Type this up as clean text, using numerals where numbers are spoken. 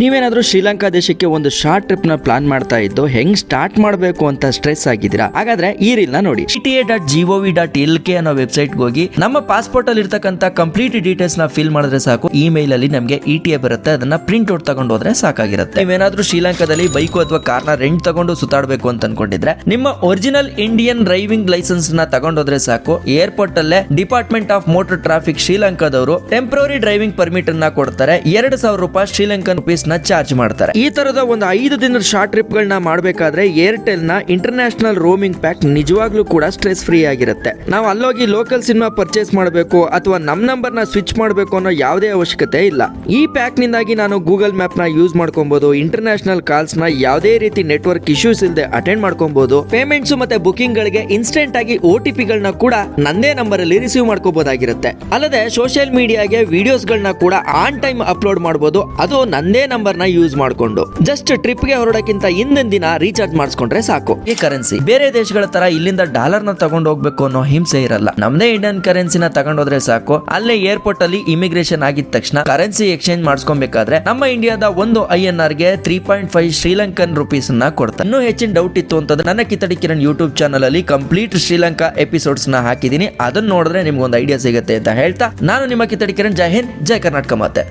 ನೀವೇನಾದ್ರೂ ಶ್ರೀಲಂಕಾ ದೇಶಕ್ಕೆ ಒಂದು ಶಾರ್ಟ್ ಟ್ರಿಪ್ ನ ಪ್ಲಾನ್ ಮಾಡ್ತಾ ಇದ್ದು ಹೆಂಗ್ ಸ್ಟಾರ್ಟ್ ಮಾಡಬೇಕು ಅಂತ ಸ್ಟ್ರೆಸ್ ಆಗಿದ್ದೀರಾ? ಹಾಗಾದ್ರೆ ಈ ರೀಲ್ ನ ನೋಡಿ. eta.gov.lk ಅನ್ನೋ ವೆಬ್ಸೈಟ್ ಹೋಗಿ ನಮ್ಮ ಪಾಸ್ಪೋರ್ಟ್ ಅಲ್ಲಿ ಇರ್ತಕ್ಕಂಥ ಕಂಪ್ಲೀಟ್ ಡೀಟೇಲ್ಸ್ ನ ಫಿಲ್ ಮಾಡಿದ್ರೆ ಸಾಕು. ಇಮೇಲ್ ಅಲ್ಲಿ ನಮಗೆ ETA ಬರುತ್ತೆ, ಅದನ್ನ ಪ್ರಿಂಟ್ ಔಟ್ ತಗೊಂಡು ಹೋದ್ರೆ ಸಾಕಾಗಿರುತ್ತೆ. ನೀವೇನಾದ್ರೂ ಶ್ರೀಲಂಕಾದಲ್ಲಿ ಬೈಕ್ ಅಥವಾ ಕಾರ್ನ ರೆಂಟ್ ತಗೊಂಡು ಸುತ್ತಾಡಬೇಕು ಅಂತ ಅನ್ಕೊಂಡಿದ್ರೆ ನಿಮ್ಮ ಒರಿಜಿನಲ್ ಇಂಡಿಯನ್ ಡ್ರೈವಿಂಗ್ ಲೈಸೆನ್ಸ್ ನ ತಗೊಂಡೋದ್ರೆ ಸಾಕು. ಏರ್ಪೋರ್ಟ್ ಅಲ್ಲೇ ಡಿಪಾರ್ಟ್ಮೆಂಟ್ ಆಫ್ ಮೋಟರ್ ಟ್ರಾಫಿಕ್ ಶ್ರೀಲಂಕಾದವರು ಟೆಂಪರರಿ ಡ್ರೈವಿಂಗ್ ಪರ್ಮಿಟ್ ಅನ್ನ ಕೊಡ್ತಾರೆ. 2,000 ರೂಪಾಯಿ ಶ್ರೀಲಂಕನ್ ರುಪೀಸ್ ಚಾರ್ಜ್ ಮಾಡ್ತಾರೆ. ಈ ತರದ ಒಂದು 5 ದಿನದ ಶಾರ್ಟ್ ಟ್ರಿಪ್ ಗಳನ್ನ ಮಾಡಬೇಕಾದ್ರೆ ಏರ್ಟೆಲ್ ನ ಇಂಟರ್ನ್ಯಾಷನಲ್ ರೋಮಿಂಗ್ ಪ್ಯಾಕ್ ನಿಜವಾಗ್ಲೂ ಕೂಡ ಸ್ಟ್ರೆಸ್ ಫ್ರೀ ಆಗಿರುತ್ತೆ. ನಾವು ಅಲ್ಲೋಗಿ ಲೋಕಲ್ ಸಿನಿಮಾ ಪರ್ಚೇಸ್ ಮಾಡಬೇಕು ಅಥವಾ ನಮ್ ನಂಬರ್ ನ ಸ್ವಿಚ್ ಮಾಡಬೇಕು ಅನ್ನೋ ಯಾವುದೇ ಅವಶ್ಯಕತೆ ಇಲ್ಲ. ಈ ಪ್ಯಾಕ್ ನಿಂದಾಗಿ ನಾನು ಗೂಗಲ್ ಮ್ಯಾಪ್ ನ ಯೂಸ್ ಮಾಡ್ಕೊಬಹುದು, ಇಂಟರ್ನ್ಯಾಷನಲ್ ಕಾಲ್ಸ್ ನ ಯಾವುದೇ ರೀತಿ ನೆಟ್ವರ್ಕ್ ಇಶ್ಯೂಸ್ ಇಲ್ಲದೆ ಅಟೆಂಡ್ ಮಾಡ್ಕೊಬಹುದು, ಪೇಮೆಂಟ್ಸ್ ಮತ್ತೆ ಬುಕಿಂಗ್ ಗಳಿಗೆ ಇನ್ಸ್ಟೆಂಟ್ ಆಗಿ OTP ಗಳನ್ನ ಕೂಡ ನಂದೇ ನಂಬರ್ ಅಲ್ಲಿ ರಿಸೀವ್ ಮಾಡ್ಕೋಬಹುದಾಗಿರುತ್ತೆ. ಅಲ್ಲದೆ ಸೋಷಿಯಲ್ ಮೀಡಿಯಾಗೆ ವಿಡಿಯೋಸ್ ಗಳನ್ನ ಕೂಡ ಆನ್ ಟೈಮ್ ಅಪ್ಲೋಡ್ ಮಾಡಬಹುದು, ಅದು ನಂದೇ ನಂಬರ್ ನ ಯೂಸ್ ಮಾಡ್ಕೊಂಡು. ಜಸ್ಟ್ ಟ್ರಿಪ್ ಗೆ ಹೊರಡಕ್ಕಿಂತ ಹಿಂದಿನ ದಿನ ರೀಚಾರ್ಜ್ ಮಾಡಿಸ್ಕೊಂಡ್ರೆ ಸಾಕು. ಈ ಕರೆನ್ಸಿ ಬೇರೆ ದೇಶಗಳ ತರ ಇಲ್ಲಿಂದ ಡಾಲರ್ ನ ತಗೊಂಡು ಹೋಗ್ಬೇಕು ಅನ್ನೋ ಹಿಂಸೆ ಇರಲ್ಲ. ನಮ್ದೇ ಇಂಡಿಯನ್ ಕರೆನ್ಸಿನ ತಗೊಂಡೋದ್ರೆ ಸಾಕು. ಅಲ್ಲೇ ಏರ್ಪೋರ್ಟ್ ಅಲ್ಲಿ ಇಮಿಗ್ರೇಷನ್ ಆಗಿದ ತಕ್ಷಣ ಕರೆನ್ಸಿ ಎಕ್ಸ್ಚೇಂಜ್ ಮಾಡಿಸ್ಕೊಬೇಕಾದ್ರೆ ನಮ್ಮ ಇಂಡಿಯಾದ ಒಂದು INR ಗೆ 3.5 ಶ್ರೀಲಂಕನ್ ರುಪೀಸ್ ನ ಕೊಡ್ತಾರೆ. ಇನ್ನೂ ಹೆಚ್ಚಿನ ಡೌಟ್ ಇತ್ತು ಅಂತಂದ್ರೆ ನನ್ನ ಕಿತ್ತಡಿ ಕಿರಣ್ ಯೂಟ್ಯೂಬ್ ಚಾನಲ್ ಅಲ್ಲಿ ಕಂಪ್ಲೀಟ್ ಶ್ರೀಲಂಕಾ ಎಪಿಸೋಡ್ಸ್ ನ ಹಾಕಿದೀನಿ. ಅದನ್ನ ನೋಡಿದ್ರೆ ನಿಮ್ಗೆ ಒಂದು ಐಡಿಯಾ ಸಿಗುತ್ತೆ ಅಂತ ಹೇಳ್ತಾ ನಾನು ನಿಮ್ಮ ಕಿತ್ತಡಿ ಕಿರಣ್. ಜೈ ಹಿಂದ್, ಜೈ ಕರ್ನಾಟಕ ಮಾತೆ.